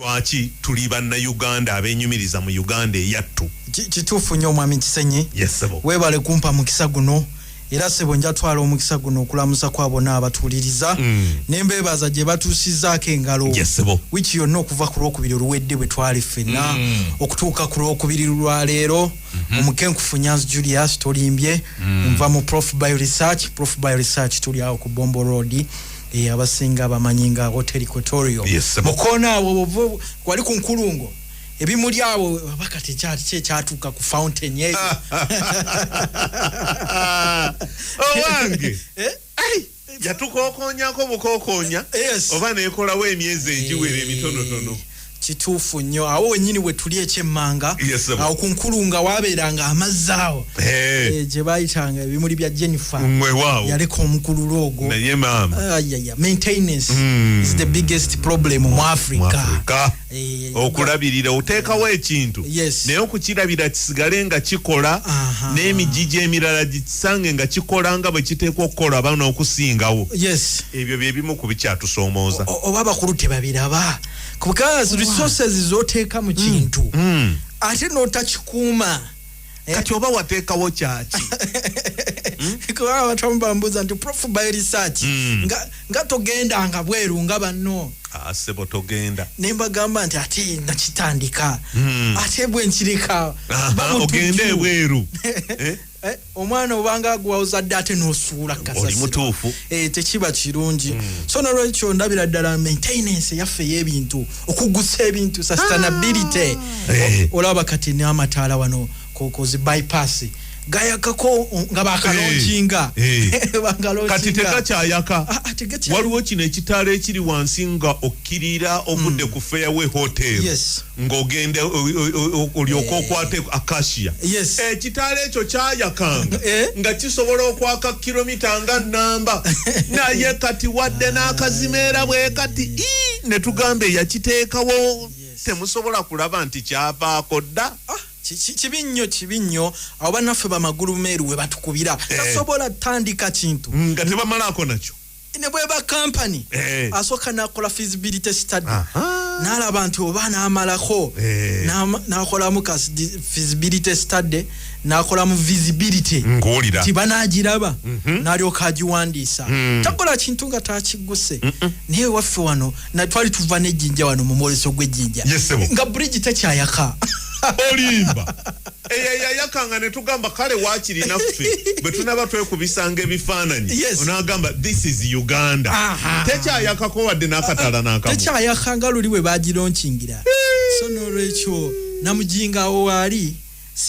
lwaki tuli bannayuganda abenyumiriza mu Uganda eyattu kituufu nnyo omwami Kisenyi weebale kumpa mukisa guno era sebo njatwala omukisa guno okulamusa kwabo n'abatuuliriza nembeebaza gye batuusizzaako engalo wiki yonna okuva ku lwokubiri oluwedde bwe twali ffenna okutuuka ku lwokubiri lwaleero Omukenkufu Nyanzi Julius tolimbye nva mu Prof Bio Research tuli awo ku Bombo Road abasinga bamanyi nga Hotel Equatorial mukoona awo wali ku nkulungo ebimuli awo bakati kyatuuka ku fountain yeyo owange yatukookonyako bukookonya oba neekolawo emyezi egiwera emitonotono kituufu nnyo awo wennyini we tuli ekyemmanga awo ku nkulunga waabeeranga amazzi awo gye baayitanga ebimuli bya Jennifer yaleka omukululo ogwo naye maama maintenance is the biggest problem mu Africa okulabirira oteekawo ekintu naye okukirabira kisigale nga kikola n'emigigi emirala gisange nga kikola nga bwe kiteekwa okukola aba n'okusingawo ebyo bye bimu ku bikyatusoomooza oba abakulu tebabiraba because resources zoteeka mu kintu ate n'otakikuuma kati oba wateekawo kyaki kuba abantu bambuuza nti Prof Bio Research nga togendanga bweru nga banno sebo togenda nembagamba nti ate nakitandika ate bwe nkireka ogende bweru omwana obanga agwawuzadde ate n'osuula oli mutuufu tekiba kirungi so nolwekyo ndabira ddala maintenance yaffe y'ebintu okugusa ebintu sustainability olaba kati n'amataala wano kozi bypass gayakako nga bakalonjinga kati tekakyayaka waliwo kino ekitaala ekiri wansi nga okkirira obudde ku Fairway Hotel ng'ogende olyoka okwate Acacia ekitaala ekyo kyayakanga nga kisobola okwaka kilomita nga namba naye kati wadde n'akazimeera bwe kati ne tugamba eyakiteekawo temusobola kulaba nti kyavaako dda kibinyo abo bannaffe bamagulu meeru we batukubira tasobola tandika kintu nga tebamalaako nakyo ne bweba company asooka nakola feasibility study n'alaba nti oba n'amalako n'akolamu feasibility study n'akolamu visibility ng'olira tibanagiraba n'alyoka agiwandiisa takola kintu nga takiguse naye waffe wano twali tuva n'ejjinja wano mu mwoleso gw'ejjinja nga bridge tekyayaka olimba eyayakanga ne tugamba kale waakiri naffe bwe tunaba twekubisanga ebifaananyi onagamba this is Uganda tekyayakako wadde n'akatala n'akamu tekyayakanga luli bwe bagironkingira so n'olwekyo namujingawo waali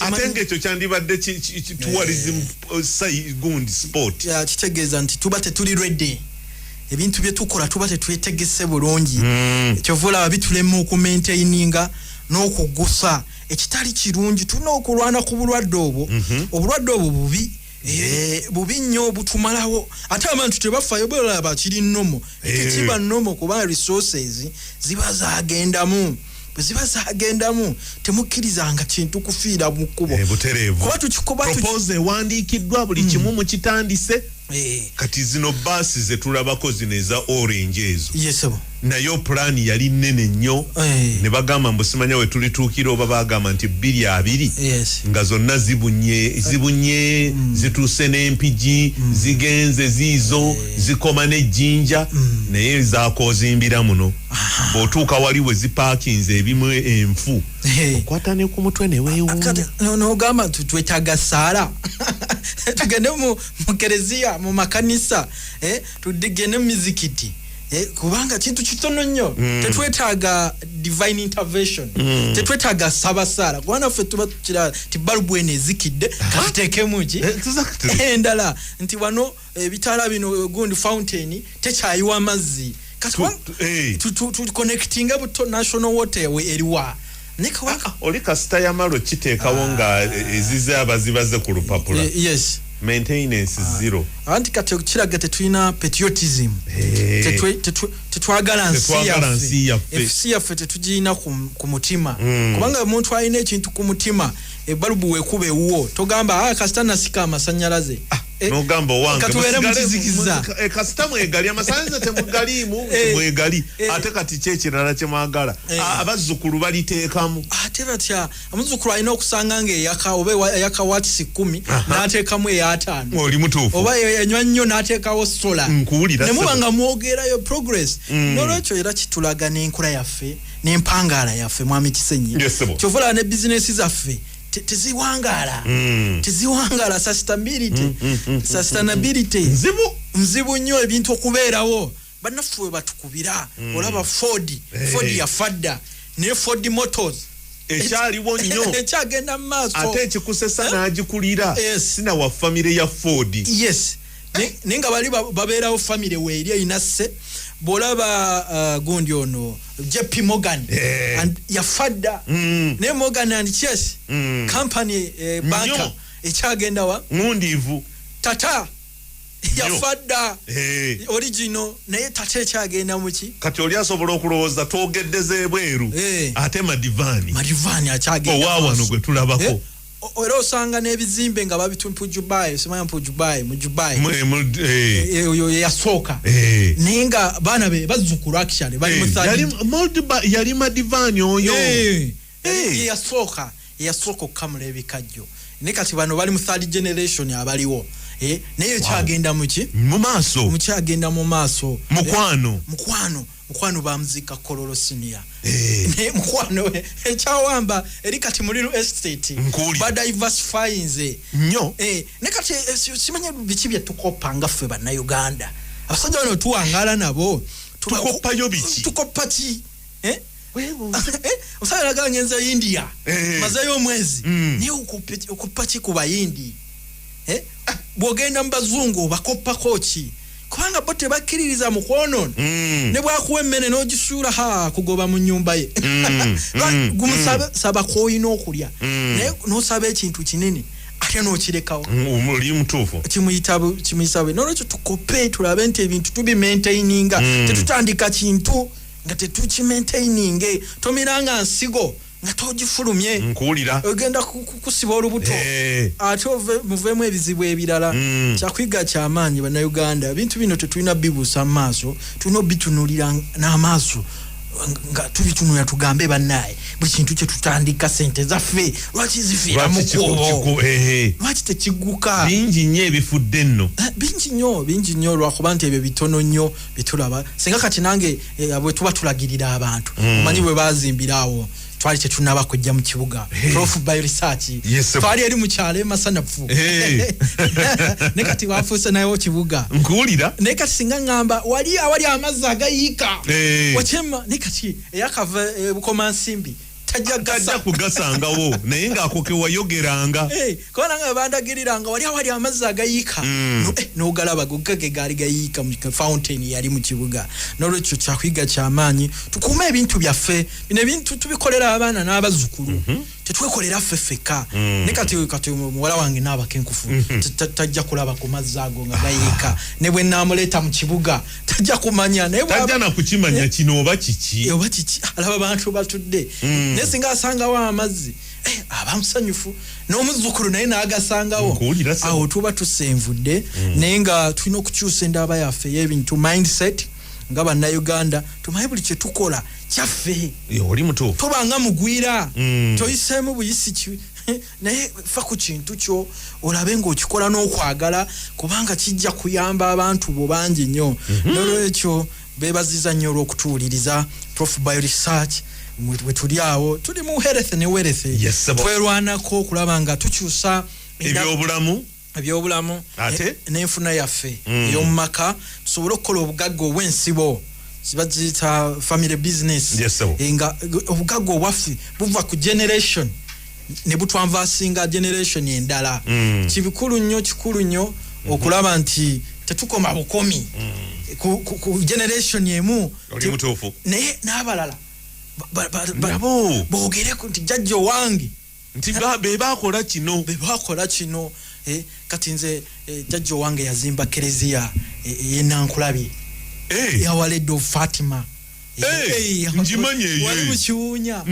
ate ng'ekyo kyandibadde tourism gundi sport kitegeeza nti tuba tetuli ready ebintu bye tukola tuba tetwetegese bulungi kyova olaba bitulema okumaintaininga n'okugusa ekitali kirungi tulina okulwana ku bulwadde obwo obulwadde obwo bubi nnyo butumalawo ate abantu tebafaayo balaba kiri nnomo tekiba nnomo kuba resources ziba zagendamu bwe ziba zagendamu temukkirizanga kintu kufiira mu kkubo kuba propose ewandiikiddwa buli kimu mu kitandise kati zino baasi ze tulabako zino eza orange ezo nayo pulaani yali nnene nnyo ne bagamba mbu simanya we tulituukira oba bagamba nti 2 nga zonna zibunye zituuse n'empigi zigenze ziizo zikoma n'ejjinja naye zakoozimbira muno bw'otuuka wali we zipaakinze ebimu enfu okwata ne ku mutwe ne weewuunya n'ogamba twetaaga saala tugende mu kereziya mu makanisa tugende mu mizikiti kubanga kintu kitono nnyo tetwetaaga divine intervention tetwetaaga sabasaala kubanga ffe tuba tukira ti balubu eno ezikidde katuteekemuki endala nti wano ebitaala bino gundi fountain tekyayiwa amazzi tuconnectinga buto national water we eriwa oli kasita yamalo kiteekawo nga ezize abazibaze ku lupapula maintenance zero anti kati kiraga tetulina patriotism tetwagala nsi yaffe tetugirina ku mutima kubanga omuntu alina ekintu ku mutima ebbalubu weekuba ewuwo togamba kasita nasika amasannyalaze nogamba wange katubere mukizikiza kasita mwegali amasanze temugalimu mwegali ate kati kyekirala kyemwagala abazzukulu baliteekamu ate batya amuzzukulu alina okusanga ng'eyaka oba eyaka watts 10 n'ateekamu eya 5 oli mutuufu oba enywa nnyo n'ateekawo sola nkuwulira ne muba nga mwogerayo progress n'olwekyo era kitulaga n'enkola yaffe n'empangaala yaffe mwami Kisenyi kyovula ne bizinesi zaffe teziwangala sustainability nzibu nnyo ebintu okubeerawo bannaffe batukubira olaba Ford yafadda ne Ford Motors ekyaliwo nnyo ekyagenda mu maaso ate ekikusesa n'agikulira sina wa famire ya Ford nenga bali babeerawo famire weeri eyina sse bolaba gundi ono JP Morgan and yafadda ne Morgan and Chase company banka ekyagenda wa ngundivu tata yafadda original naye tata ekyagenda muki kati oli asobola okulowooza twogeddeze bweru ate madivani akyagenda owawano gwe tulabako era osanga n'ebizimbe nga babitumpu Dubai semanya mpu Dubai mu Dubai oyo yasooka naye nga baana be bazzukulu actually bali yali madivani oyo yasooka okukamula ebikajjo ne kati bano bali mu third generation abaliwo naye kyagenda muki mukyagenda mu maaso mukwano bamuzika Kololo senior ne mukwano ekyawamba eri kati muri estate ba diversifying nnyo ne kati simanya biki bye tukopanga ffe bana Uganda abasajja bano tuwangala nabo tukopayo biki tukopaki usala gangenza India mazayo mwezi ni ukupaki ku bayindi bwogenda mbazungu bakopa kochi kubanga bote bakiririza mukono ne bwakuwa emmene n'ogisuula kugoba mu nnyumba ye gumusaba koyina okulya naye n'osaba ekintu kinene ate n'okirekawo oli mutuufu kimuyitabe n'olwekyo tukope tulabe nti ebintu tubimaintaininga tetutandika kintu nga tetukimaintaininge tomiranga nsigo nga togifulumye nkuwulira ogenda kusiba olubuto ate muvemu ebizibu ebirala kyakwiga kyamaanyi bannayuganda ebintu bino tetulina bibuusa mu maaso tulina obitunulira n'amaaso nga tubitunulira tugambe bannaye buli kintu kye tutandika sente zaffe lwaki zifiira mu kkubo lwaki tekigguka bingi nnyo ebifudde nno bingi nnyo lwakuba nti ebyo bitono nnyo bitulaba singa kati nange bwe tuba tulagirira abantu omanyi bwe bazimbiraawo twali tetunaba kujja mu kibuga Prof by research twali eri mu kyalo emasanafu ne kati wafuuse nayo kibuga nkuwulira ne kati singa ngamba awali amazzi agayiika wakyema ne kati eyakava bukoma nsimbi tajja kugasangawo naye ng'ako kewayogeranga kubona nga bandagiriranga wali amazzi agayiika n'ogalaba gogage gaali gayiika mu fountain yali mu kibuga n'olwekyo kyakwiga kyamaanyi tukuuma ebintu byaffe bino ebintu tubikolera abaana n'abazzukulu tetwekolera ffe ffeka ne kati muwala wange n'Abakenkufu tajja kulaba ku mazzi ago nga gayiika ne bwe naamuleeta mu kibuga tajja kumanya tajja nakukimanya kino oba kiki alaba abantu batudde naye singa asangawo amazzi abamusanyufu n'omuzzukulu naye n'agasangawo awo tuba tusenvudde naye nga tulina okukyusa endaba yaffe y'ebintu mindset nga bannayuganda tumaye buli kye tukola kyaffe oli muto tobanga mugwira toyiseemu buyisi naye fa ku kintu kyo olabe ng'okikola n'okwagala kubanga kijja kuyamba abantu bo bangi nnyo n'olwekyo beebaziza nnyo olw'okutuwuliriza Prof by research we tuli awo tuli mu health ne wealth twerwanako okulaba nga tukyusa ebyobulamu n'enfuna yaffe ey'omu maka tusobole okukola obugagga obw'ensibo kibagiyita family business nga obugagga obwaffe buva ku generation ne butwanvaasinga generation endala kikulu nnyo okulaba nti tetukoma bukomi ku generation emu naye n'abalala boogereko nti jjajja wange nti bebakola kino kati nze jjajja wange yazimba kereziya y'Enankulabye yawaledde Fatima njimanye wali mukiwunya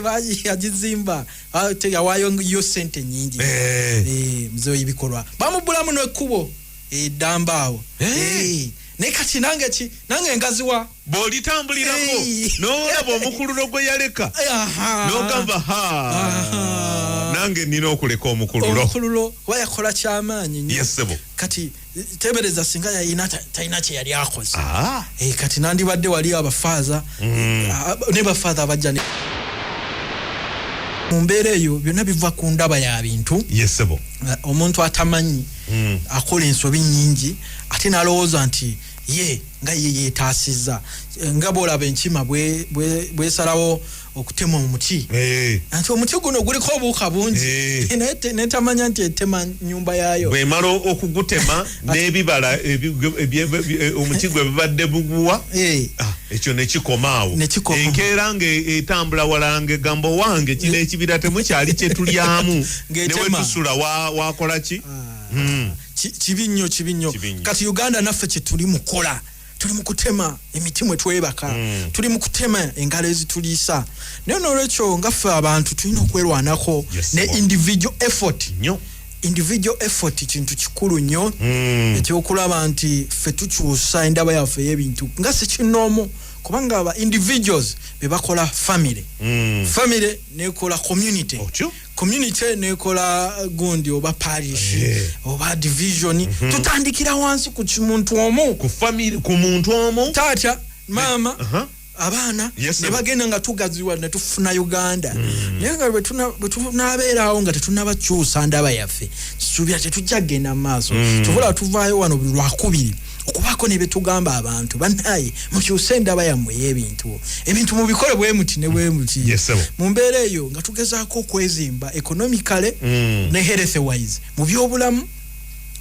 baji yagizimba ate yawayo yo sente nyingi mzo ibikorwa bamubulamu n'ekkubo eddambaawo ne kati nange engaziwa bw'olitambulirako n'olaba omukululo gwe yaleka n'ogamba nange nina okuleka omukululo wayakola kyamaanyi nnyo yesebo kati tebereza singa yayina talina kye yali akoze kati nandibadde wali abafaaza ne bafaaza abajja mu mbeera eyo byonna biva ku ndaba ya bintu yesebo omuntu atamanyi akola ensobi nnyingi ate n'alowooza nti ye nga ye yeetaasizza nga bw'olaba enkima bw'esalawo okutema omuti nti omuti guno guliko obuuka bungi netamanya nti etema nyumba yaayo bw'emala okugutema n'ebibala omuti gwe bibadde buguwa ekyo nekikomaawo enkeera ng'etambula walange gambo wange kino ekibira temukyali kye tulyamu ne wetusula wakola ki kibi nnyo kati Uganda naffe kye tuli mukola tuli mu kutema emiti mwe twebaka tuli mu kutema engalo ezituliisa naye n'olwekyo ngaffe abantu tulina okwerwanako ne individual effort kintu kikulu nnyo ekyokulaba nti ffe tukyusa endaba yaffe y'ebintu nga si kinoomu kubanga aba individuals be bakola family nekola community nekola gundi oba parish oba division tutandikira wansi ku muntu omu ku family ku muntu omu tata mama abaana ne bagenda nga tugaziwa ne tufuna Uganda naye nga bwe tunabeerawo nga tetunabakyusa ndaba yaffe kisuubira tetujjagenda mu maaso tubula tuvaayo wano buli lwakubiri okubaako ne betugamba abantu bannaye mukyuse endaba yammwe y'ebintu mubikole bwe muti ne bwe muti mu mbeera eyo nga tugezaako okwezimba economically ne health wise mu byobulamu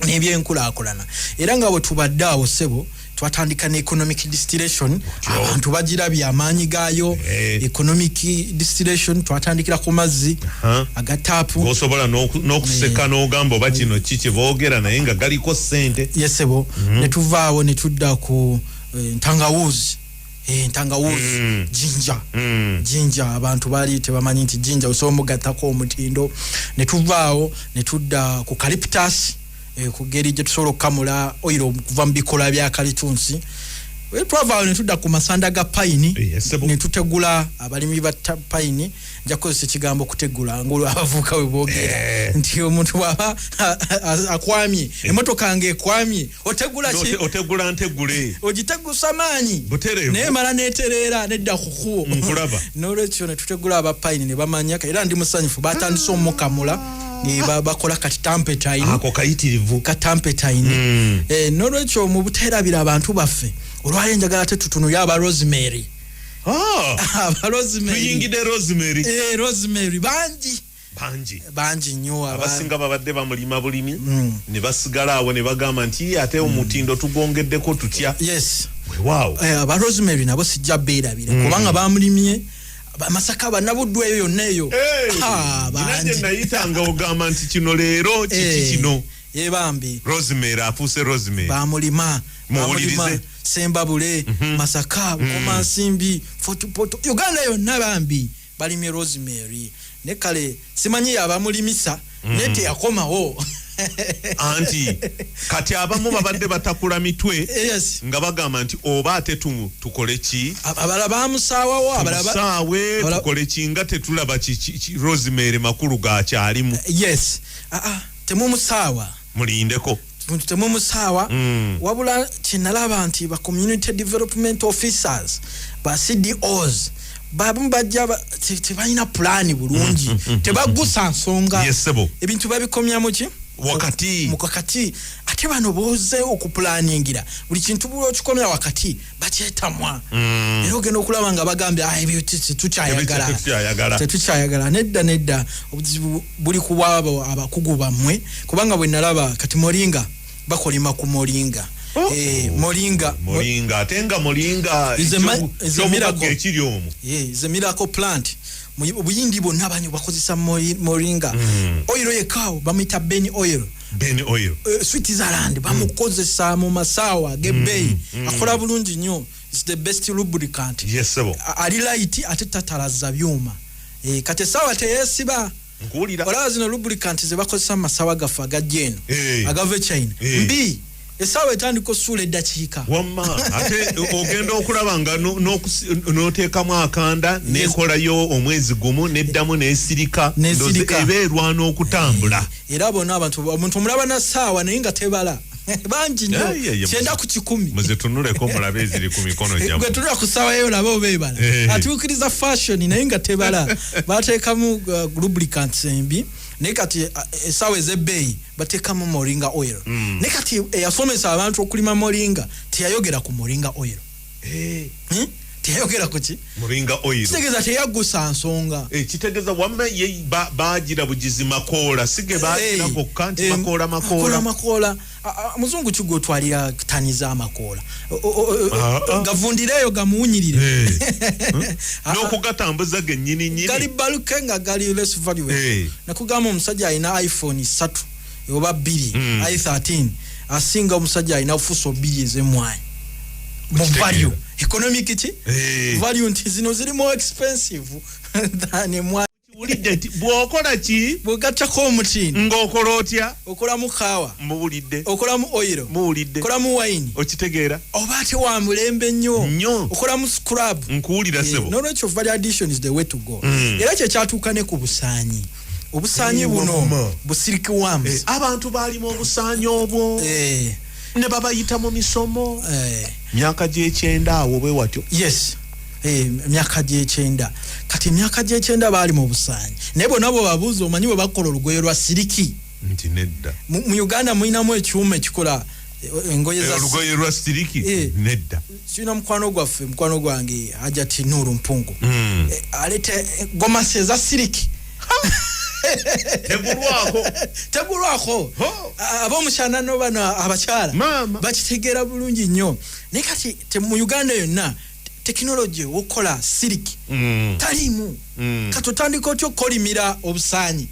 n'ebyenkulaakulana era nga bwe tubadde awo ssebo twatandika ne economic distillation abantu bagirabye amaanyi gaayo economic distillation twatandikira ku mazzi agataapu osobola n'okuseka n'ogamba oba kino kiki boogera naye nga galiko ssente yesebo ne tuvaawo ne tudda ku ntangawuzi jinja abantu bali tebamanyi nti jinja osobola mugattako omutindo ne tuvaawo ne tudda ku calyptus kugeri gye tusobola okukamula oil okuva mu bikola bya kalitunsi twavaawo ne tudda ku masanda ga payini ne tutegula abalimi ba payini nja kukozesa ekigambo okutegula ng'abavubuka bwe boogera nti omuntu bw'aba akwamye emmotoka ng'ekwamye otegula ki otegula ntegule ogitegusa maanyi naye mala neetereera nedda ku kkubo n'olwekyo ne tutegula abapayini ne bamanyaka era ndi musanyufu batandise omukamula bakola katampetine ako kayitirivu katampetine n'olwekyo mu buteerabira abantu baffe olwali njagala tetutunuye aba Rosemary tuyingide Rosemary bangi nnyo abasinga babadde bamulima bulimi ne basigala awo ne bagamba nti ate omutindo tugongeddeko tutya wow aba Rosemary nabo sijja beerabire kubanga bamulimye Masaka banabuddwa eyo yonna eyo bangi nayitanga ogamba nti kino leero kiki kino yebambi Rosemary afuuse Rosemary bamulima Sembabule Masaka Komansimbi Fotupoto Uganda yonna bambi balimye Rosemary ne kale simanyi abamulimisa nete yakomawo anti kati abamu babadde batakula mitwe nga bagamba nti oba ate tukole ki abala bamusaawawo abalaba tukole ki nga tetulaba Rosemary makulu gakyalimu temumusaawa mulindeko temumusaawa wabula kinalaba nti ba community development officers ba CDOs babu bajja tebalina pulaani bulungi tebagusa nsonga ebintu babikomyamu ki wakati ate bano boze okupulaningira buli kintu bwo kikomya wakati bakyetamwa era ogenda okulaba nga bagambye ebyo tetukyayagala nedda obuzibu buli ku bwabo abakugu bammwe kubanga bwe nalaba kati moringa bakolima ku moringa moringa atenga moringa is a miracle plant obuyindi bonna abanyu bakozesa moringa oil yekaawo bamuyita Beni oil Switzerland bamukozesa mu masaawa gebbeyi akola bulungi nnyo is the best lubricant. Yes sebo. Ali light ate tatalaza byuma. Kate sawa teyesiba. Nkulira. Olawa zino lubricant ze bakozesa masawa gafa gajeno. Agave China. Mbi esawa etandiko sule dakiika. Wamma ate ogenda okulaba nga n'oteekamu akanda n'ekolayo omwezi gumu n'eddamu n'esirika ebeerwana okutambula. Era bonna omuntu omulaba na ssaawa naye nga tebala. Banji nnyo kyenda ku 10. Muze tunuleko mulabe eziri ku mikono gyammwe. Gwe tunula ku ssaawa eyo laba obeebala. Atuukiriza fashion naye nga tebala. Bateekamu lubricants embi. Ne kati esawa ez'ebbeeyi bateekamu moringa oil. Ne kati eyasomesa abantu okulima moringa teyayogera ku moringa oil. Teyayogera ku ki? Moringa oil. Kitegeeza teyaggusa nsonga. Kitegeeza wamma ye baagira bugizi makoola sige baagira bokka nti makoola. Muzungu kigotwalira tani z'amakoola. Gavundireyo gamuwunyirire. N'okugatambuza gennyini. Gali baluke nga gali less value. Nakugamba omusajja alina iPhone 3 oba 2 i13 asinga omusajja alina ofuso 2 ez'emmwanyi. Mu value. Economic ki? Value nti zino ziri more expensive than emmwanyi. Bw'okola ki? Bw'ogattako omutiini. Ng'okola otya? Okolamu kaawa. Muwulidde. Okolamu oil. Muwulidde. Okolamu wine. Okitegeera? Oba ate wa mulembe nnyo. Okolamu scrub. Nkuwulira sebo. N'olwekyo value addition is the way to go. Era kye kyatuuka ne ku busaanyi. Obusaanyi buno busiriki worms. Abantu baalimu obusaanyi obwo. Ne babayita mu misomo. Myaka gy'ekyenda awo bwe watyo. Yes. Myaka gy'ekyenda. Kati myaka gy'ekyenda baali mu busaanyi. Naye bonna bwe babuuza omanyi bwe bakola olugoye lwa siriki. Nti nedda. Mu Uganda mulinamu ekyuma ekikola engoye za olugoye lwa siriki. Nedda. Sina mukwano gwange Hajati Nuru Mpungu. Alete gomase za siriki. Tegulwako. Ab'omukyana n'obano abakyala bakitegeera bulungi nnyo. Naye kati mu Uganda yonna technology okola siriki talimu. Katutandika otyo kolimira obusaanyi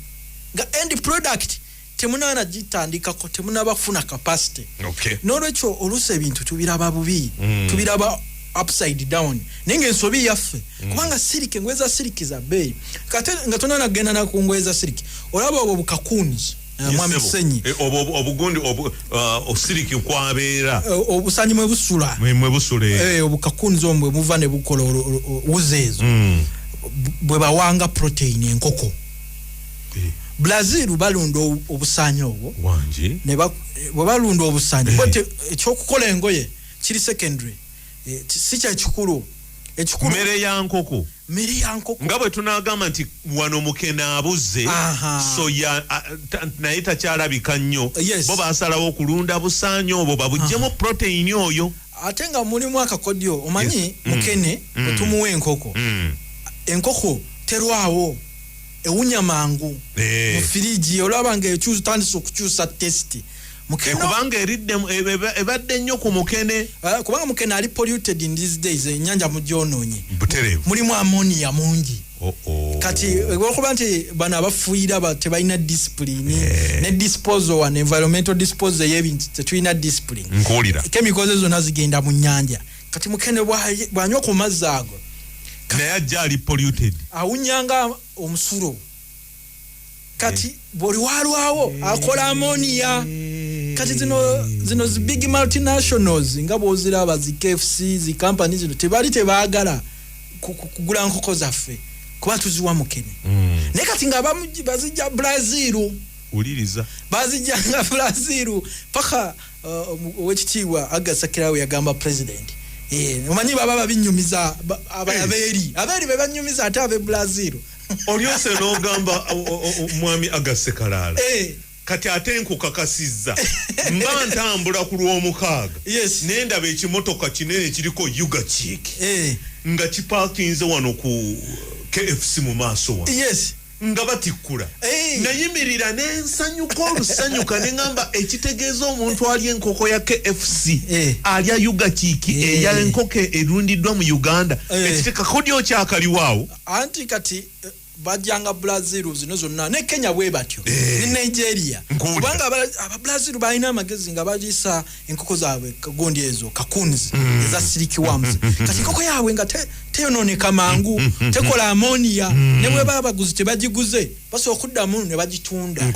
nga end product temunana gitandikako temunabafuna capacity. N'olwekyo oluusi ebintu tubiraba bubi. Tubiraba upside down. Ninge ensobi yaffe. Kubanga siriki ngweza siriki za bei. Kate nga tonana genda na kungweza siriki. Olaba obwo bukakunzi. Mwami Senyi. Obugundi osiriki kwabeera. Obusanyi mwe busula. Mwe busule. Obukakunzi omwe buva ne bukola uzeezo. Bwe bawanga protein enkoko. Brazil balunda obusanyi obwo. Wanji. Ne bwe balunda obusanyi. Bote ekyokukola engoye kiri secondary. Si kya kikulu. Mmere ya nkoko. Nga bwe tunagamba nti wano mukena abuze soya naye takyalabika nnyo. Bo basalawo okulunda busaanyi obwo babuggyemu protein oyo. Ate nga mulimu akakodyo omanyi mukene bwe tumuwa enkoko. Enkoko terwawo ewunya mangu. Mu firiji olaba nga tandise okukyusa testi. Kubanga eriddemu ebadde nnyo ku mukene. Kubanga mukene ali polluted in these days. Ennyanja mugyonoonye. Butereevu. Mulimu ammonia mungi. Kati olwokuba nti bano abafuuyira tebalina discipline ne disposal and environmental disposal y'ebintu tetulina discipline. Nkuwulira. Chemicals zonna zigenda mu nnyanja. Kati mukene bw'anywa ku mazzi ago. Naye ajja ali polluted. Awunyanga omusulo. Kati buli walwawo akola ammonia. Kati zino zi big multinationals nga bw'oziraba zi KFC zi company zino tebaagala kugula nkoko zaffe kuba tuziwa mukene. Naye kati nga bazijja Brazil. Uliriza. Bazijjanga Brazil paka owekitiibwa Agasakirawo yagamba president. Omanyi baba babinyumiza abeeri be banyumiza ate abe Brazil. Olyose n'ogamba mwami Agasekalala. Kati ate nkukakasizza mba ntambula ku lw'omukaaga. Nendaba ekimotoka kinene kiriko yuga chiiki nga kipaakinze wano ku KFC mu maaso wano. Nga batikkula. Nayimirira n'ensanyuka olusanyuka ne ngamba ekitegeeza omuntu alya enkoko ya KFC alya yuga chiiki eya enkoko erundiddwa mu Uganda. Ekiteeka kodyo kyakaliwaawo. Anti kati bajanga Brazil zino zonna ne Kenya bwe batyo ne Nigeria kubanga aba Brazil balina amagezi nga balisa enkoko zaabwe kagondi ezo kakunzi eza siliki worms kati enkoko yaabwe nga teyononeka mangu tekola ammonia ne bwe baba guzi tebagiguze baso okuddamu ne bagitunda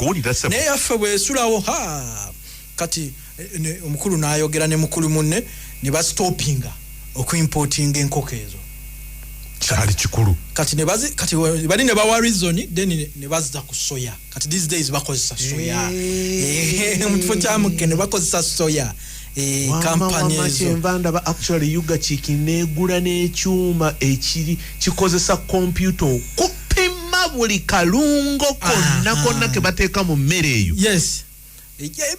naye yaffe bwe sulawo kati omukulu n'ayogera ne mukulu munne ne bastopinga okuimportinga enkoko ezo chali chikuru kati bali ne bawa reason then ne bazza ku soya kati these days bakozesa soya mutfo kyamuke ne bakozesa soya company ezo mbanda actually yuga chiki negula n'ekyuma ekiri kikozesa computer kupima buli kalungo konna ke bateeka mu mmere eyo yes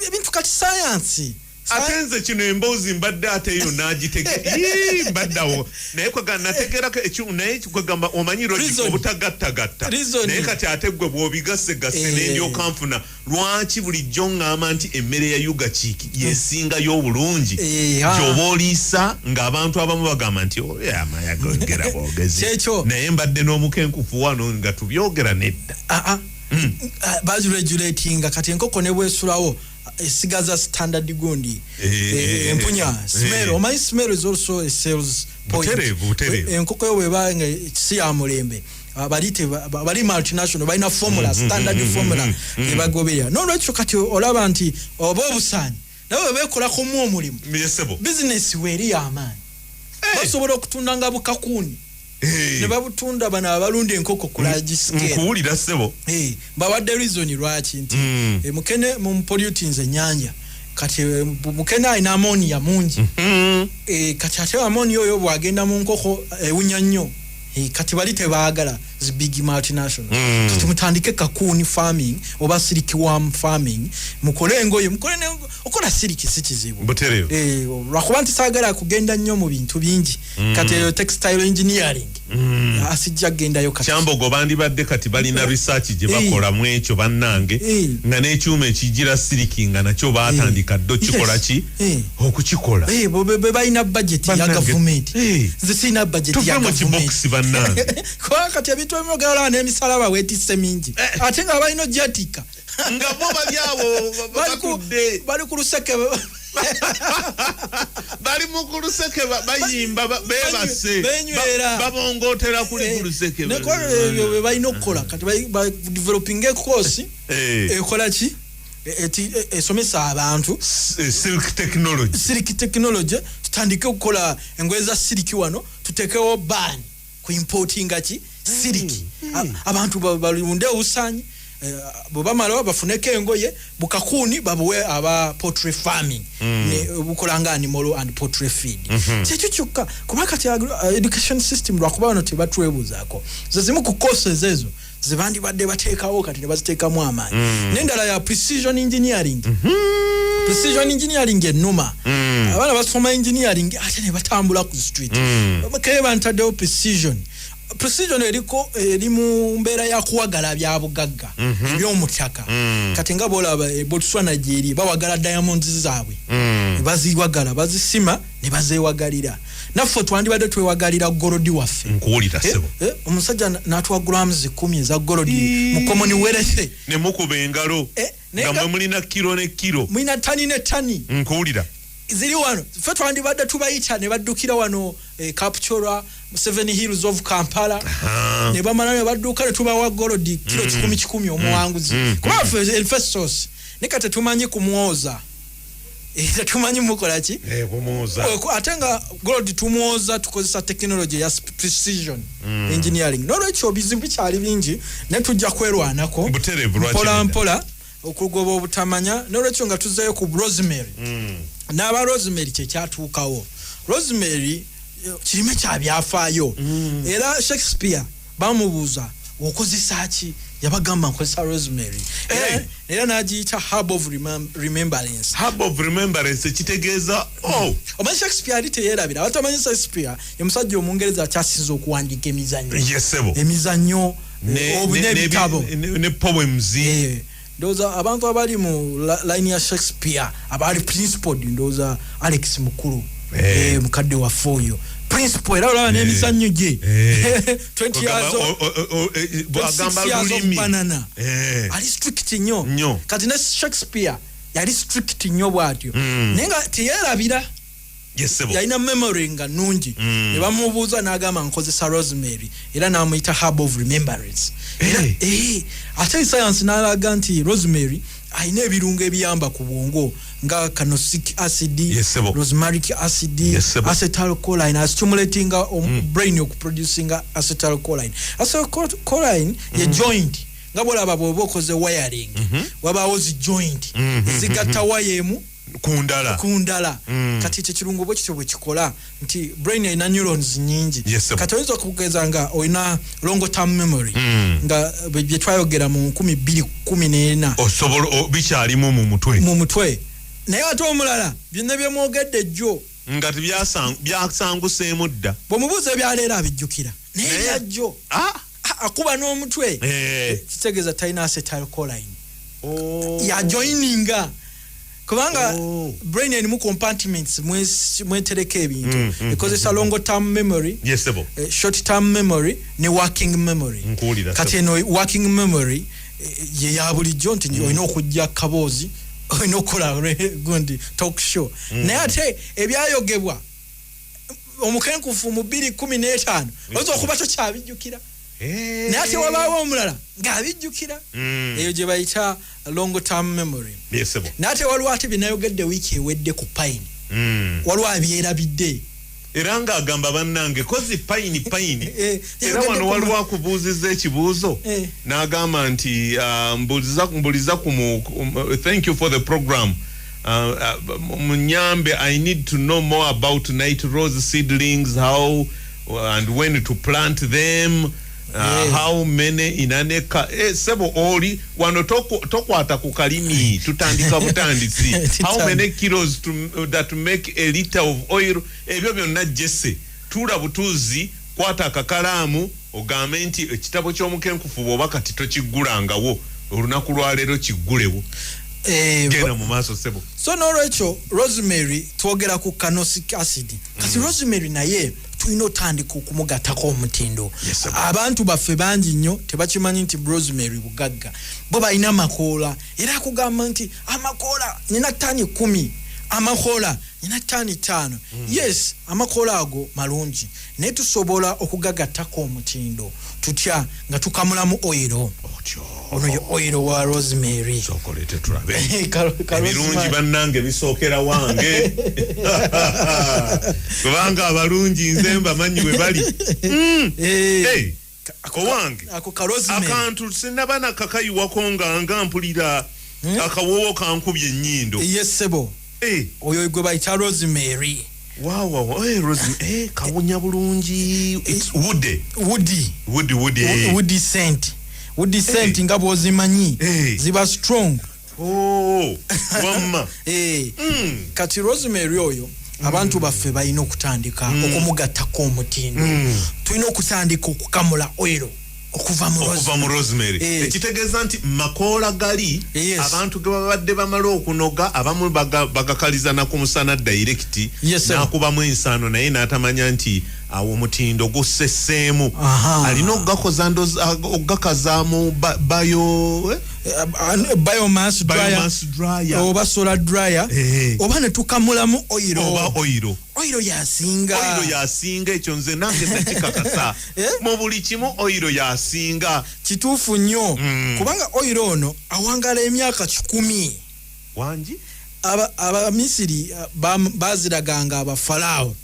ebintu kati science atenze kino emboozi mbadde ate yo n'agitege mbaddawo naye kwegamba nategerako ekimu naye kwegamba omanyiro obutagattagatta naye kati ate gwe bw'obigassegase n'endyoka nfuna lwaki bulijjo ng'amba nti emmere ya yuga kiiki yesingayo obulungi gy'oba oliisa ng'abantu abamu bagamba nti amayagongera bwogezi naye mbadde n'omukenkufu wano nga tubyogera nedda baziregulatinga kati enkoko ne bwesulawo sigaza standard gundi empunya smell my smell is also a sales point enkoko yo weba nga si ya mulembe bali multinational balina formula standard formula ebagobera no lwekyo kati olaba nti oba obusanyi nawe bekola ko mu omulimu business weri y'amaanyi basobola okutunda nga bukakuni ne babutunda bana abalunde enkoko ku large scale nkuwulira sebo bawadde reason lwaki nti mukene mu pollutants enyanja kati mukene ayina ammonia mungi kati ate ammonia oyo bwagenda mu nkoko ewunya nnyo kati bali tebaagala zi big multinational kati mutandike kakuni farming oba siliki worm farming mukole engoye mukole okola siliki si kizibu butereo lwakuba nti saagala kugenda nnyo mu bintu bingi kati textile engineering asijja gendayo kati Kyambogo bandibadde kati balina research gye bakola mu ekyo bannange nga n'ekyuma ekigira siliki nga nakyo baatandika ddo kikola ki okukikola be balina budget ya government zisina budget ya government bannange kwa kati ebintu ebimogala n'emisalaba weetisse mingi ate nga balina jatika nga bo balyawo bali ku luseke bali mu kuluseke bayimba bebase babongotera kuli kuluseke ne ko balina okukola kati ba developing a course ekola ki esomesa abantu silk technology tutandike okukola engoye za siliki wano tutekewo ban ku importinga ki siliki abantu balunde usanyi bobamalo bafuneke engoye bukakuni babuwe aba poultry farming ne bukolanga animal and poultry feed kyekyo kyokka kuba kati education system lwakuba wano tebatwebuzaako zezimu ku courses ezo zibandi badde bateekawo kati ne baziteekamu amaanyi n'endala ya precision engineering precision engineering ennuma abaana basoma engineering ate ne batambula ku street bakeba ntaddewo precision eriko eri mu mbeera ya kuwagala bya bugagga eby'omutaka kati nga bolaba Botswana gyeri bawagala diamonds zaabwe baziwagala bazisima ne bazeewagalira naffe twandibadde twewagalira golodi waffe nkuwulira sebo omusajja n'atuwa grams 10 eza golodi mu commonwealth ne mukuba engalo nga mwe mulina kilo ne kilo mulina tani ne tani nkuwulira ziri wano ffe twandibadde tubayita ne baddukira wano Captura 7 Hills of Kampala ne bamala ne badduka ne tubawa golodi kilo 10 omuwanguzi kuba ffe festos ne kati tumanyi kumwoza tumanyi mukola ki kumwoza atenga golodi tumwoza tukozesa technology ya precision engineering nolwekyo bizimbi kyali bingi ne tujja kwerwanako mpola okugoba obutamanya nolwekyo nga tuzeeyo ku Rosemary n'aba Rosemary kyekyatuukawo Rosemary kirime kyabyafaayo era Shakespeare bamubuuza okozesa ki yabagamba nkozesa Rosemary era n'agiyita herb of remembrance kitegeeza omanyi Shakespeare ali teyeerabira abatamanyi Shakespeare ye musajja omungereza akyasinza okuwandiika emizannyo n'ebitabo ne poems ndoza abantu abali mu line ya Shakespeare abali principled ndoza Alex mukuru mukadde wa foyo principle era olaba n'emisanyu gye 20 years agamba lulimi banana ali strict nnyo kati ne Shakespeare yali strict nnyo bw'atyo naye nga teyerabira yalina memory nga nnungi ne bamubuuza n'agamba nkozesa Rosemary era n'amuyita herb of remembrance ate science n'alaga nti Rosemary ayina ebirungo ebiyamba ku bwongo nga canosic acid rosmaric acid acetylcholine stimulating brain okuproducing acetylcholine acetylcholine ye joint nga bolaba bwoba okoze wiring wabaawo zi joint zigatta wayemu kundala kati ekyo kirungo bwe kityo bwe kikola nti brain ina neurons nyingi kati oyinza okugeza nga oyina long term memory nga bye twayogera mu 2014 osobola bikyalimu mu mutwe naye ate omulala byonna byemwogedde jjo nga byasanguseemu dda bw'omubuuza ebyaleero abijjukira naye byajjo akuba n'omutwe kitegeeza talina acetylcholine yajoininga kubanga brain erimu compartments mwetereka ebintu ekozesa long term memory short term memory ne working memory kati eno working memory ye ya bulijjo nti olina okujja Akaboozi olina okukola gundi talk show naye ate ebyayogebwa Omukenkufu mu 2015 oyinza okuba tokyabijjukira naye ate wabaawo omulala ng'abijjukira eyo gye bayita long term memory naye ate waliwo ate byenayogedde wiiki ewedde ku pine waliwo abyerabidde era ng'agamba bannange kozi payini era wano waliwo akubuuzizza ekibuuzo n'agamba nti mbuliza thank you for the program munyambe I need to know more about night rose seedlings how and when to plant them how many inaneka sebo oli wano tokwata ku kalimi tutandika butandisi how many kilos that make a liter of oil ebyo byonna jesse tula butuzi kwata akakalaamu ogambe nti ekitabo ky'Omukenkufu bw'oba kati tokiggulangawo olunaku lwaleero kiggulewo genda mu maaso sebo so n'olwekyo Rosemary twogera ku canosic acid kasi Rosemary naye tulina otandika okumugattako omutindo abantu baffe bangi nnyo tebakimanyi nti Rosemary bugagga bo balina amakoola era akugamba nti amakoola nina ttaani 10 amakoola nina ttaani 5 yes amakoola ago malungi naye tusobola okugagattako omutindo tutya nga tukamulamu oiro ono ye oiro wa Rosemary sokolete tulabe ebirungi bannange bisookera wange kubanga abalungi nze mbamanyi we bali owange akantu sinaba nakakayiwako nga mpulira akawoowo kankubye ennyindo yesebo oyo gwe bayita Rosemary wow Rosemary kawunya bulungi it's woody scent nga bwozimanyi ziba strong wamma kati Rosemary oyo abantu baffe balina okutandika okumugattako omutindo tulina okutandika okukamula oil okuva mu Rosemary ekitegeeza nti makoola gali abantu ge babadde bamala okunoga abamu bagakaliza na ku musana direct nakubamu ensaano naye n'atamanya nti awo omutindo gusseseemu alina okugakoza okugakazaamu biomass dryer oba solar dryer oba ne tukamulamu oil yasinga ekyo nze nange nakikakasa mu buli kimu oil yasinga kituufu nnyo kubanga oil ono awangala emyaka 10 wangi abamisiri baziraganga abafalaawo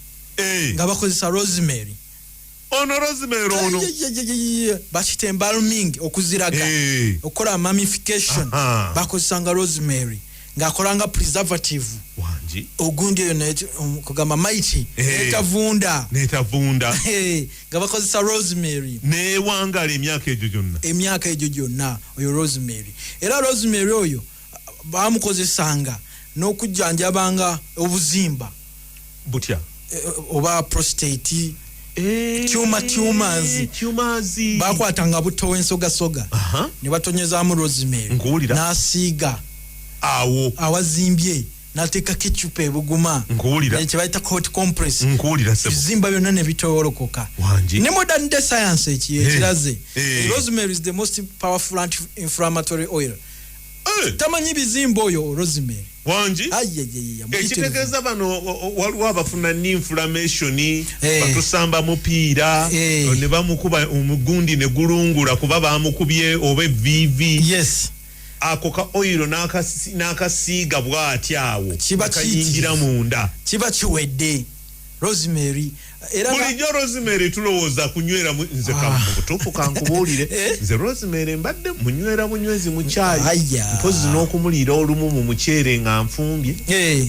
nga bakozesa Rosemary ono bakita embalming okuziraga okukola mummification bakozesanga Rosemary ng'akolanga preservative wangi ogundi eyo kugamba mighty netavunda nga bakozesa Rosemary newangala emyaka egyo gyonna oyo Rosemary era Rosemary oyo bamukozesanga n'okujjanjabanga obuzimba butya oba prostate tumors bakwatanga buto w'ensogasoga ne batonyezaamu Rosemary n'asiiga awo awazimbye nateka ketchup ebuguma nkuwulira ekibayita hot compress nkuwulira sebo bizimba byonna ne bitolokoka ne modern day science ekiraze rosemary is the most powerful anti-inflammatory oil tamanyi bizimba oyo rosemary wanji ekitegeeza bano waliwo abafuna inflammation batusamba mupiira ne bamukuba omugundi ne gulungula kuba bamukubye oba vivi yes ako ka oil n'akasiiga bw'ati awo kayingira munda kiba kiwedde rosemary era bulijjo rosemary tulowooza kunywera nze kamubutuufu kankubuulire nze rosemary mbadde munywera bunywezi mu caayi mpozi n'okumuliira olumu mu muceere nga nfumbye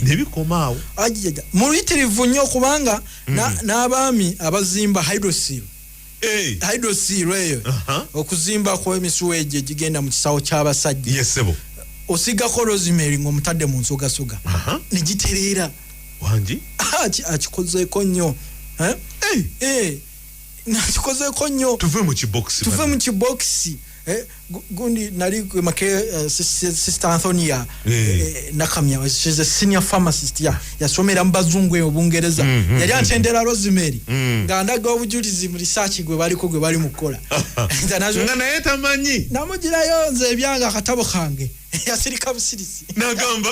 ne bikoma awo muyitirivu nnyo kubanga n'abaami abazimba hydrosil eyo okuzimba kw'emisuwa egyo egigenda mu kisawo ky'abasajja yesebo osigako rosemary ng'omutadde mu nsogasoga ne gitereera wanji akikozeeko nnyo nakikozeeko nnyo tuve mu kibokisi gundi nali make sister Antonia nakamya she's a senior pharmacist yasomera mu bazungu obungereza yali atendera rosemary nga ndaga obujulizi mu research gwe bali mukola nga naye tamanyi namugirayo nze ebyanga akatabo kange yasirika busirisi nagamba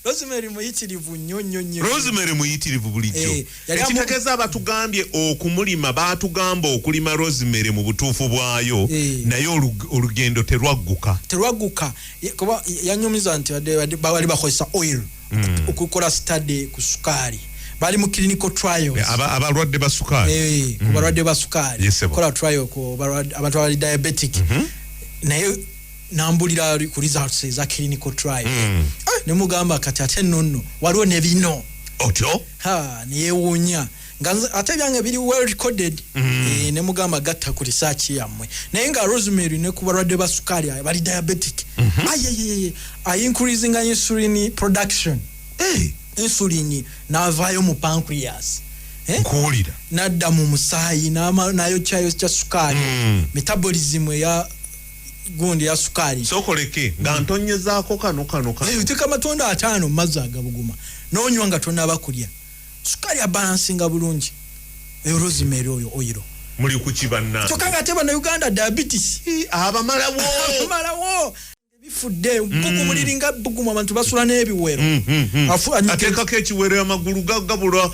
rosemary muyitirivu nnyo rosemary muyitirivu bulijjo ekitegeeza abatugambye okumulima baatugamba okulima rosemary mu butuufu bwayo naye olugendo terwagguka kuba yanyumiza nti bali bakozesa oil okukola study ku sukaali bali mu clinical trials abalwadde basukaali ku balwadde basukaali kola trial ku abantu abali diabetic naye nambulira ku results za clinical trial ne mugamba kati ate nonno waliwo ne bino otyo niyewuunya nga ate byange biri well recorded ne mugamba gatta ku research yammwe naye nga rosemary ne ku balwadde ba sukali bali diabetic increasing insulin production insulin n'avaayo mu pancreas nkuwulira nadda mu musaayi nayo kyayo kya sukali metabolism ya gundi ya sukali sokoleke nga ntonyezaako kano utika matonda 5 mazzi agabuguma n'onywa nga tonaba sukali abalansinga bulungi rosemary oyo oyiro muli ku kibanna kyokka ate bana Uganda diabetes abamalawo bifudde bugumuliringa bugumu abantu basula n'ebiwero ateekako ekiwero amagulu gagabulwa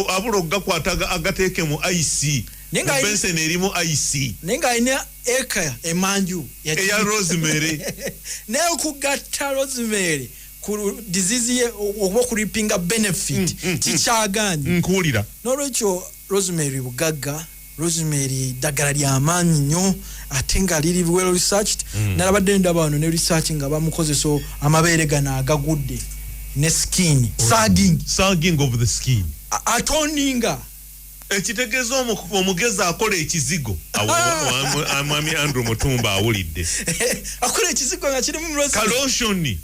abula gakwata agateeke mu ic bensen erimu ic nenga ayina eka emanju eya rosemary naye okugatta rosemary ku disease ye oba okulipinga benefit kikyaganye nkuwulira n'olwekyo rosemary bugagga rosemary ddagala ly'amaanyi nnyo ate nga liri well researched nalabadde ndaba wano ne research nga bamukozesa amabeere gano agagudde ne skin sagging of the skin atoninga ekitegeeza omugezi akola ekizigo mwami Andrew Mutumba awulidde akola ekizigo nga kirimu kaloshoni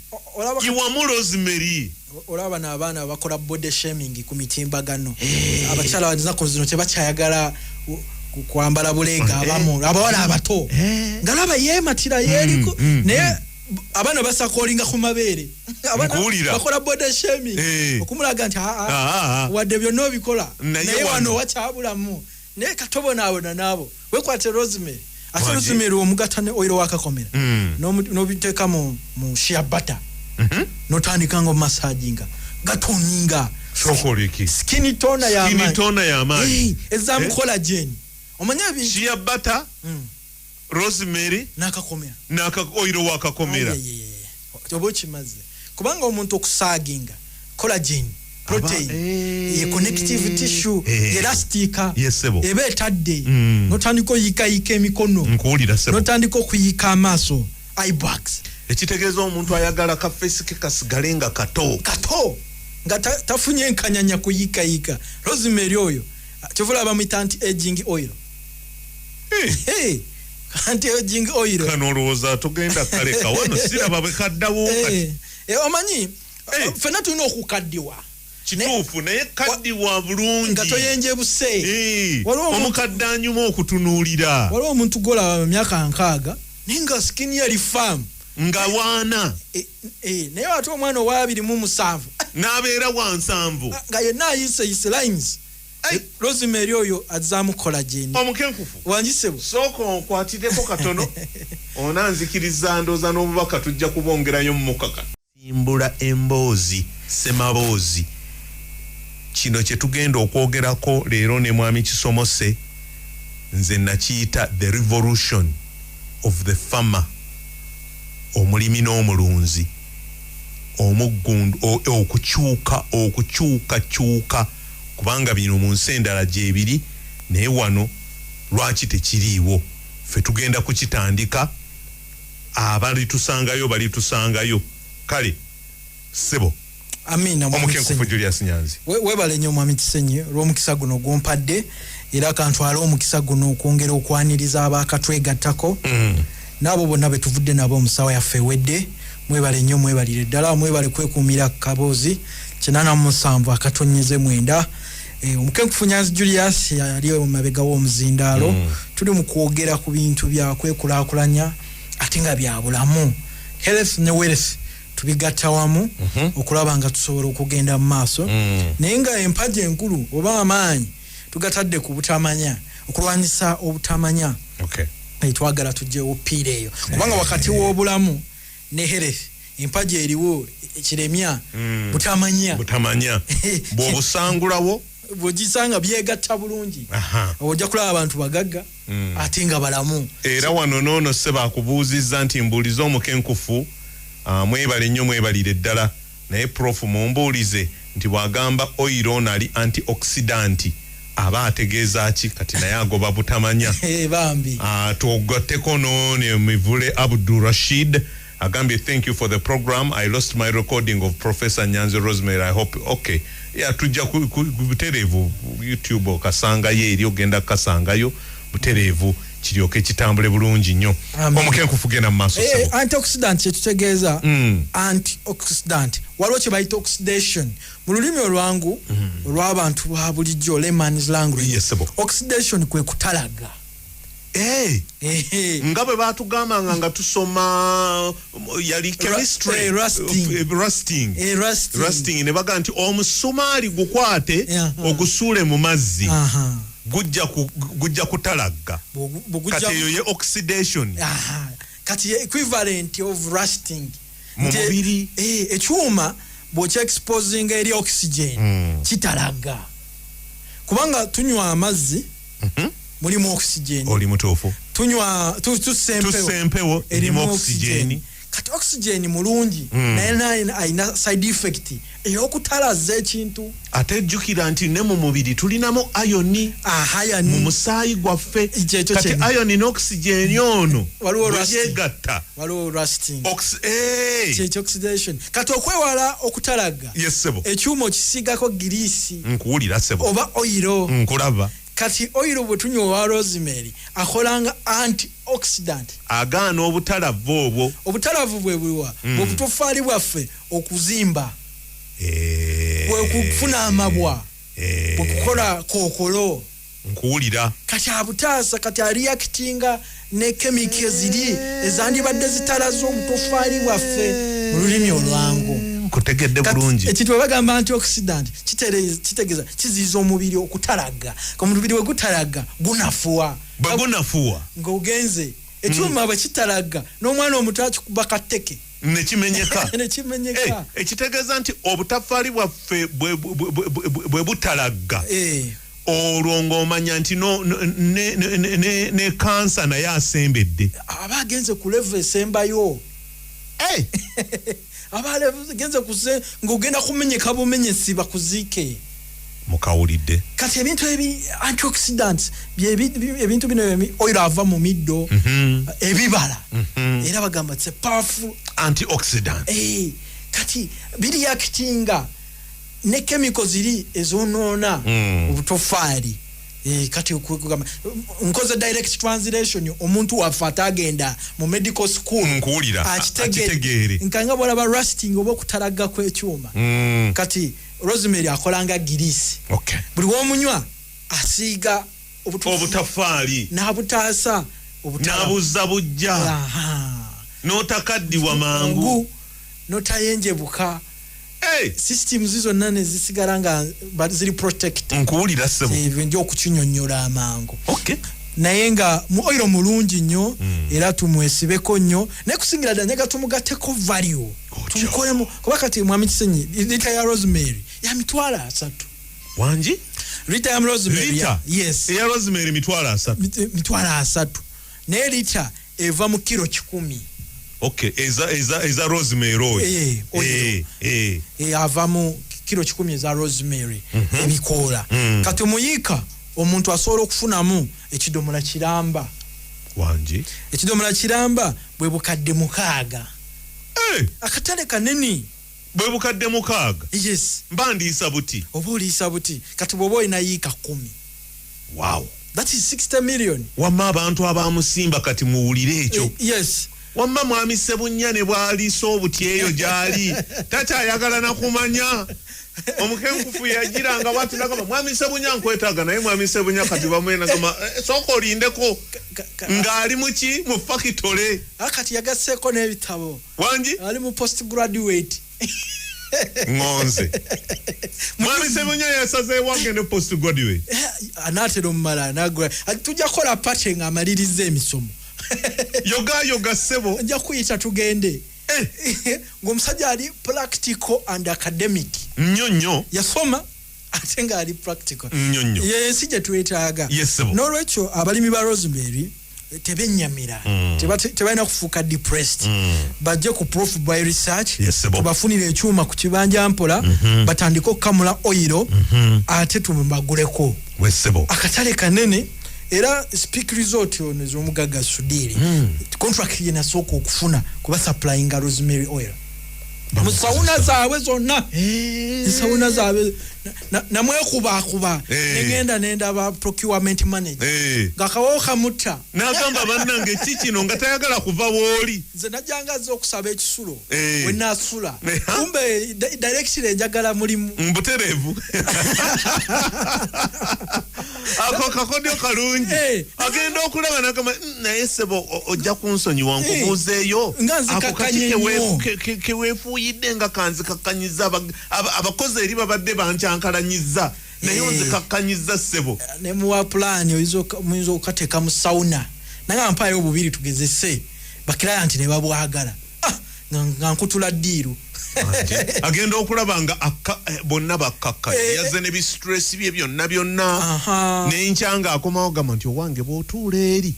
iwamu rosemary olaba n'abaana bakola body shaming ku mitimbagano abakyala banzako zino tebakyayagala kwambala bulega abawala abato nga laba yeematira yeeriko naye abaana basakolinga ku mabeere bakola body shaming okumulaga nti wadde byonna obikola naye wano wakyabulamu naye katobonaabona naabo wekwate rosemary ate rosemary omugata ne oil wakakomera n'obiteeka mu shea butter notandika ngo massaging gatoninga skin toner y'amaanyi ezamu collagen omanya shea butter rosemary nakakomera oil wakakomera obo kimaze kubanga omuntu okusaginga collagen protein ye connective tissue elastica eba etadde notandika oyika emikono notandika okuyika amaaso eyebags ekitegeeza omuntu ayagala ka face ke kasigale nga kato nga tafunye enkanyanya kuyika rosemary oyo kyovula bamuyita anti-aging oil anti-aging oil kano olowooza tugenda kaleka wano siraba bwe kaddawo omanyi fena tulina okukaddiwa kituufu naye kaddiwa bulungi nga toyenje buse omukadde anyuma okutunuulira waliwo omuntu golaba mu myaka 6 naye nga skin yali faamu nga wana naye ate omwana owa 27 n'abeera wa 7 nga yenna ayise lines. Rosemary oyo azaamu collagen. Omukenkufu wanjisebo soko nkwatideko katono onanzikiriza ndoza n'obubaka tujja kubongerayo mu mukaka. Simbula emboozi semaboozi kino kye tugenda okwogerako leero ne mwami Kisomose nze nakiyita the revolution of the farmer, omulimi n'omulunzi, omuggundu okukyuka kubanga bino mu nsi endala gyebiri naye wano lwaki tekiriiwo. Ffe tugenda kukitandika, balitusangayo kale sebo. Amina Omukenkufu Julius Nyanzi webale nnyo mwami Kisenyi olw'omukisa guno gwompadde era kantwala omukisa guno okwongera okwaniriza abaakatwegattako n'abo bonna betuvudde nabo omusawo yaffe ewedde. Mwebale nnyo, mwebalire ddala, mwebale kwekuumira Akaboozi 87 akatonyeze 9. Omukenkufu Nyanzi Julius yali omabega w'omuzindaalo. Tuli mu kwogera ku bintu bya kwekulaakulanya ate nga bya bulamu, health ne wealth tubigatta wamu okulaba nga tusobola okugenda mu maaso. Naye nga empaji enkulu oba amaanyi tugatadde ku butamanya, okulwanyisa obutamanya. Twagala tujjewo piira eyo kubanga wakati w'obulamu ne health empaji eriwo ekiremya butamanya bw'obusangulawo bw'ogisanga byegatta bulungi ojja kulaba abantu bagagga ate nga balamu. Era wano noono se baakubuuzizza nti mbuulize Omukenkufu mwebale nnyo, mwebalire ddala, naye Prof mumbuulize nti bw'agamba oil onali antioxidant aba ategeeza ki kati naye agoba butamanya. Bambi tugatteko noone Mivule Abdul Rashid agambye thank you for the program. I lost my recording of Professor Nyanzi Rosemary. I hope okay. Tujja butereevu YouTube okasangayo eri ogenda kasangayo butereevu kiryoke kitambule bulungi nnyo. Omukenkufu genda mu maaso. Antioxidant kyetutegeeza antioxidant waliwo kye bayita oxidation mu lulimi olwangu olw'abantu ba bulijjo layman's language. Oxidation kwe kutalaga. Nga bwe baatugamba nga tusoma yali chemistry rusting ne baga nti omusumaali gukwate ogusuule mu mazzi gujja kutalaga kati eyo ye oxidation kati ye equivalent of rusting mu mubiri. Ekyuma bw'okya exposing eri oxygen kitalaga kubanga tunywa amazzi mulimu oxygen. Oli mutuufu. Tunywa tusempewo erimu oxygen. Kati oxygen mulungi naye ayina side effect ey'okutalaza ekintu. Ate jjukira nti ne mu mubiri tulinamu iron mu musaayi gwaffe. Kati iron n'oxygen ono byegatta waliwo rusting oxidation. Kati okwewala okutalaga ekyuma okisiigako giriisi nkuwulira sebo oba oyiro nkulaba. Kati oil bwe tunywa wa Rosemary akolanga antioxidant agaana obutalavu obwo. Obutalavu bwe buliwa bw'obutofaali bwaffe okuzimba bwe kufuna amabwa bwe kukola kookolo nkuwulira. Kati abutaasa kati areactinga ne kemike ziri ezandibadde zitalaza obutofaali bwaffe mu lulimi olwangu. Kutegedde bulungi. Ekintu bagamba antioxidant kitegeeza kiziiza omubiri okutalaga. Omubiri we gutalaga gunafuwa. Ng'ogenze ekyuma bwe kitalaga n'omwana omuto akikuba katteke ne kimenyeka. Ekitegeeza nti obutafaali bwaffe bwe butalaga olwo ng'omanya nti ne kansa naye asembedde. Aba agenze ku level esembayo. Abale genze kuse ngogenda kumenyeka bumenyesi bakuziike mukawulidde. Kati ebintu antioxidants ebintu bino oil ava mu middo ebibala era bagamba it's a powerful antioxidant. Kati biri yakitinga ne chemicals ziri ezonoona obutofaali. Kati okugamba nkoze direct translation omuntu wafa atagenda mu medical school nkuwulira akitegeere nkanga bolaba rusting oba okutalaga kw'ekyuma. Kati Rosemary akolanga girisi. Buli w'omunywa asiiga obutafaali n'abutaasa n'abuzza bujja. Notakaddiwa mangu. Notayenjebuka. Systems zonna ne zisigala nga ziri protected. Nkuwulira ssebo. Ndio okukinyonnyola amangu. Okay. Naye nga oyo mulungi nnyo era tumwesibeko nnyo naye kusingira ddala nyaga tumugatteko value tumukolemu kuba kati mwami Kisenyi lita ya Rosemary ya mitwalo 3 wangi lita ya Rosemary yes ya Rosemary mitwalo 3 naye lita eva mu kilo 10. Okay eza Rosemary oyo ava mu kilo 10 eza Rosemary ebikoola kati muyika omuntu asobola okufunamu ekidomola kiramba wangi ekidomola kiramba bwe bukadde 6 akatale kanene bwe bukadde 6 yes mbandiisa buti oba oliisa buti kati bw'oba olina yiika 10 wow that is 60 million wamma abantu abamusimba kati muwulire ekyo yes wamma mwami Ssebunya bwaliisa obuti eyo gyali takyayagala na kumanya Omukenkufu yagiranga bwati nakama mwami Ssebunya nkwetaaga naye mwami Ssebunya kati bamwena kama soko olindeko ngali muki mu factory akati yagaseko n'ebitabo wangi ali mu postgraduate ngonze mwami Ssebunya yasaze wange ne postgraduate anatero mmala nagwa tujja kola party nga amalirize emisomo yoga ssebo nja kuyita tugende ng'omusajja ali practical and academic nnyonnyo yasoma ate nga ali practical nnyonnyo yensi gye twetaaga n'olwekyo abalimi ba Rosemary tebennyamira tebalina kufuuka depressed bajje ku Prof by research tubafunire ekyuma ku kibanja mpola batandike okukamula oil ate tubaguleko akatale kanene era speak resort ono z'omugaga Sudiri contract ye nasooka okufuna kuba supplying Rosemary oil musawuna zaabwe zonna musawuna zaabwe namwekuba negenda nenda ba procurement manager gakawo kamutta nagamba bannange kikino nga tayagala kuva wooli nze najangaza okusaba ekisulo we nasula kumbe direction enjagala mulimu mbuterevu ako kakodio kalungi agenda okulaba nakama naye ssebo ojja kunsonyiwa nkubuuzeeyo ako kaki keweefuyidde nga kanzi kakanyiza abakozi eri babadde bankyankalanyiza naye nze kakanyiza ssebo ne muwa plan oyinza okukateeka mu sauna naye mpaayo obubiri tugezese bakirayanti ne babwagala nga nkutula ddiiru agenda okulaba nga bonna bakkakka yazze ne bistress bye byonna n'enkyanga akomawo gamba nti owange bw'otuula eri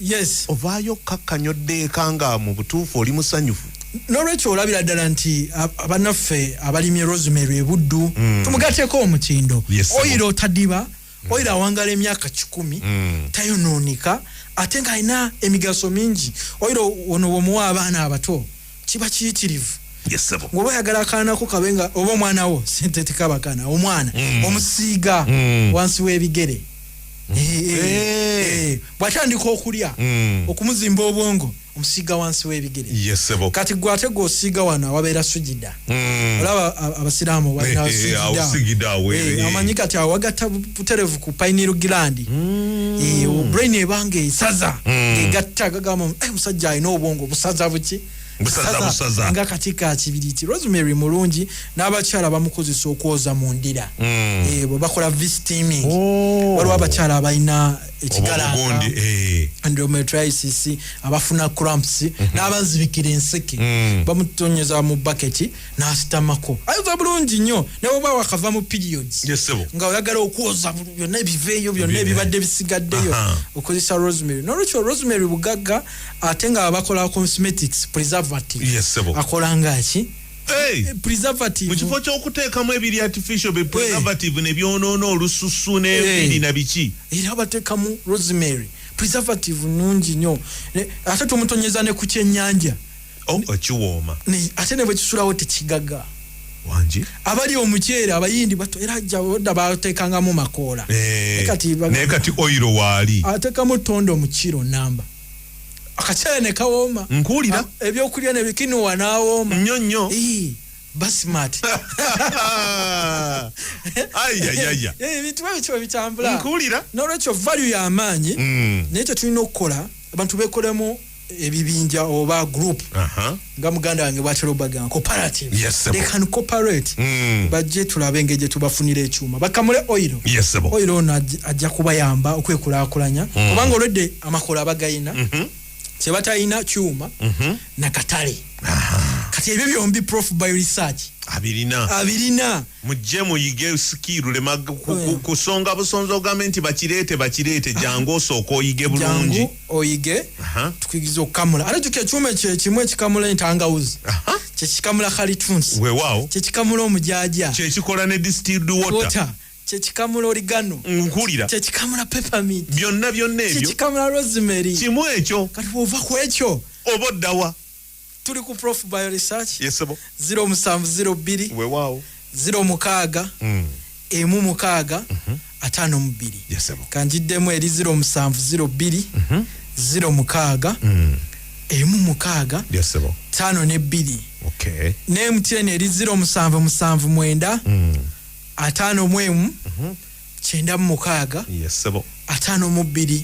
ovaayo kakkanyoddeeka nga mu butuufu oli musanyufu n'olwekyo olabira ddala nti abannaffe abalimye Rosemary ebuddu tumugatteko omutindo oyiro tadiba oyiro awangala emyaka 10 tayonoonika ate ng'alina emigaso mingi oyiro ono bw'omuwa abaana abato kiba kiyitirivu ngoba oyagala akaanako kabenga oba omwana wo sente tekabakana omwana omusiiga wansi w'ebigere bw'atandika okulya okumuzimba obwongo omusiiga wansi w'ebigere kati gwe ate gw'osiiga wano awabeera sujida olaba abasiraamu balina sujida amanyi kati awagatta buterevu ku pineal gland brain ebanga esaza egatta gagamba omusajja alina obwongo busaza buki busaza nga katika kibiriti Rosemary mulungi n'abakyala bamukozesa okwoza mu ndira bwe bakola V-steaming waliwo abakyala abalina ekigalanga endometriosis abafuna cramps n'abazibikira enseke bamutonyeza mu bucket n'asitamako ayuza bulungi nnyo ne bwe wakava mu periods nga oyagala okwoza byonna ebiveeyo byonna ebibadde bisigaddeyo okozesa Rosemary n'olwekyo Rosemary bugagga ate nga bakola cosmetics preservative akola ngaki preservative mu kifo ky'okuteekamu ebiri artificial be preservative ne byonoona olususu n'ebiri na biki era bateekamu Rosemary preservative nungi nnyo ate tumutonyeza ne ku kyennyanja ekiwooma ate ne bwe kisulawo tekigaga wangi abali omuceere abayindi bato era jawodda bateekangamu makoola naye kati oyiro waali ateekamu tondo mu kiro namba akaceere ne kawooma nkuwulira ebyokulya ne bikinuwa n'awooma nnyo basmart ayayaya ebintu babityo bitambula nkuwulira n'olwekyo value y'amaanyi naye kye tulina okukola abantu beekolemu ebibinja oba group nga muganda wange bwatero baga cooperative they can cooperate bajje tulabe ngeje tubafunira ekyuma bakamule oil oil ona ajja kubayamba okwekulaakulanya kubanga olwedde amakola abagayina kye batayina kyuma na katale kati ebyo byombi Prof by research abirina mujje muyige skill lema kusonga busonzo gavumenti bakirete jangu osooka oyige bulungi jangu oyige tukigiza okamula ate tuke kyuma kye kimwe kikamula entangawuzi kye kikamula khalitunsi weewaawo kye kikamula omujaja kye kikola ne distilled water kye kikamula oregano nkulira kye kikamula peppermint byonna ebyo kye kikamula rosemary kimu ekyo kati ova ku ekyo oba oddawa tuli ku Prof by research yesebo 0702 weewaawo 06 emu mukaaga 52 yesebo kanjiddemu eri 0702 06 emu mukaaga yesebo 52 okay ne MTN eri 0779 51 9 mukaaga yesebo 52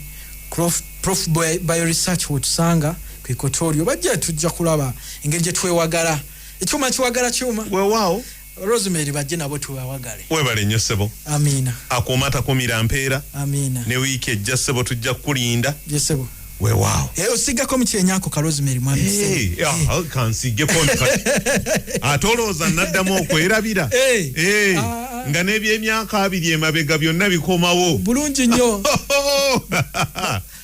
Prof by research wotusanga kwikotorio bajja tujja kulaba engeri gye twewagala ekyuma kiwagala kyuma weewaawo Rosemary bajje nabo tuwawagale webale nnyo ssebo amina akumata kumira mpeera amina ne wiiki ejja ssebo tujja kukulinda yesebo weewaawo osigako mu kyenyako ka Rosemary mwami kansigeko ate olowooza naddamu okwerabira nga n'ebyemyaka 2 emabega byonna bikomawo bulungi nnyo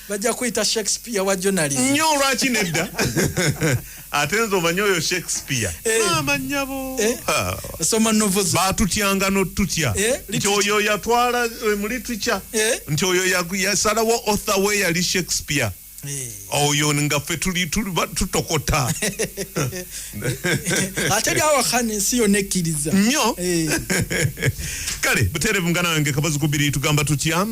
bajja kuyita Shakespeare wa journalism nnyo lwaki nedda ate nze omanyi oyo Shakespeare amanyabo soma novels baatutyanga n'otutya nti oyo yatwala mu literature nti oyo yasalawo author we yali Shakespeare oyo nga ffe tuli tutokota ate lyawa khane siyo nekkiriza nnyo kale buterevu ngana wange Kabazi kubiri tugamba tutya